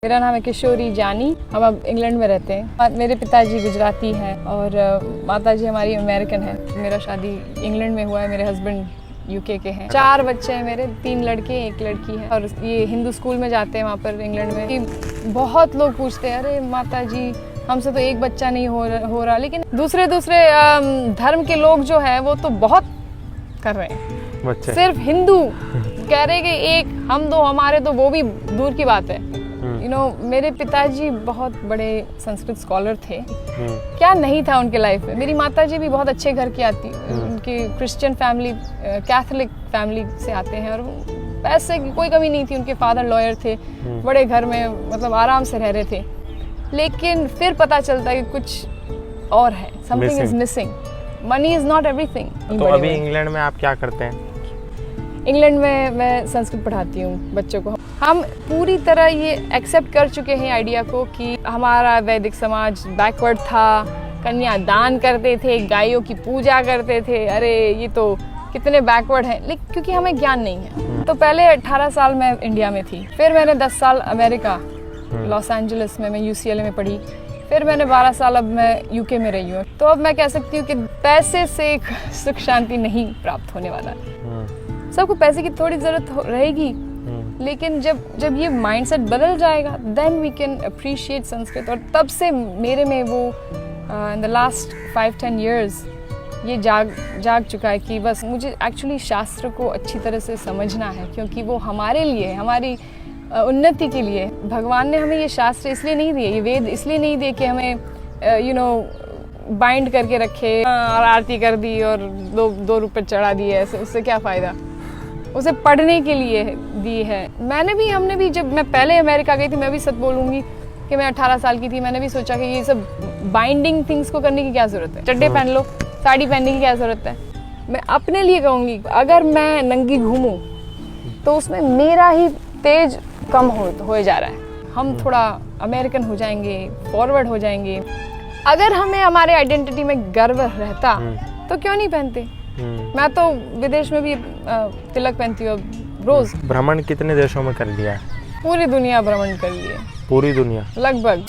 मेरा नाम है किशोरी जानी। हम अब इंग्लैंड में रहते हैं। मेरे पिताजी गुजराती हैं और माताजी हमारी अमेरिकन है। मेरा शादी इंग्लैंड में हुआ है। मेरे हस्बैंड यूके के हैं। 4 बच्चे हैं मेरे, 3 लड़के 1 लड़की है। और ये हिंदू स्कूल में जाते हैं वहाँ पर इंग्लैंड में। कि बहुत लोग पूछते हैं, अरे माताजी हमसे तो एक बच्चा नहीं हो रहा। लेकिन दूसरे धर्म के लोग जो हैं वो तो बहुत कर रहे हैं। बच्चे सिर्फ हिंदू कह रहे कि एक हम 2 हमारे, तो वो भी दूर की बात है। मेरे पिताजी बहुत बड़े संस्कृत स्कॉलर थे। क्या नहीं था उनके लाइफ में। मेरी माताजी भी बहुत अच्छे घर की आती, उनकी क्रिश्चियन फैमिली, कैथोलिक फैमिली से आते हैं और पैसे की कोई कमी नहीं थी। उनके फादर लॉयर थे, बड़े घर में मतलब आराम से रह रहे थे। लेकिन फिर पता चलता है कि कुछ और है, something is missing. Money is not everything. तो अभी इंग्लैंड में आप क्या करते हैं? इंग्लैंड में मैं संस्कृत पढ़ाती हूँ बच्चों को। हम पूरी तरह ये एक्सेप्ट कर चुके हैं आइडिया को कि हमारा वैदिक समाज बैकवर्ड था। कन्यादान करते थे, गायों की पूजा करते थे। अरे ये तो कितने बैकवर्ड हैं। लेकिन क्योंकि हमें ज्ञान नहीं है। तो पहले 18 साल मैं इंडिया में थी, फिर मैंने 10 साल अमेरिका लॉस एंजलिस में मैं UCLA में पढ़ी, फिर मैंने 12 साल अब मैं UK में रही हूँ। तो अब मैं कह सकती हूँ कि पैसे से सुख शांति नहीं प्राप्त होने वाला। सबको पैसे की थोड़ी ज़रूरत रहेगी, लेकिन जब ये माइंडसेट बदल जाएगा then we can appreciate Sanskrit. और तब से मेरे में वो इन द लास्ट 5-10 years ये जाग चुका है कि बस मुझे एक्चुअली शास्त्र को अच्छी तरह से समझना है, क्योंकि वो हमारे लिए, हमारी उन्नति के लिए। भगवान ने हमें ये शास्त्र इसलिए नहीं दिए, ये वेद इसलिए नहीं दिए कि हमें बाइंड करके रखे और आरती कर दी और 2 रुपए चढ़ा दिए, ऐसे उससे क्या फ़ायदा। उसे पढ़ने के लिए दी है। हमने भी जब मैं पहले अमेरिका गई थी, मैं भी सच बोलूँगी कि मैं 18 साल की थी, मैंने भी सोचा कि ये सब बाइंडिंग थिंग्स को करने की क्या ज़रूरत है। चड्डे पहन लो, साड़ी पहनने की क्या ज़रूरत है। मैं अपने लिए कहूँगी, अगर मैं नंगी घूमूँ तो उसमें मेरा ही तेज कम हो जा रहा है। हम थोड़ा अमेरिकन हो जाएंगे, फॉरवर्ड हो जाएंगे। अगर हमें हमारे आइडेंटिटी में गर्व रहता तो क्यों नहीं पहनते। मैं तो विदेश में भी तिलक पहनती हूँ रोज। भ्रमण कितने देशों में कर लिया है? पूरी दुनिया भ्रमण कर लिए। पूरी दुनिया लगभग।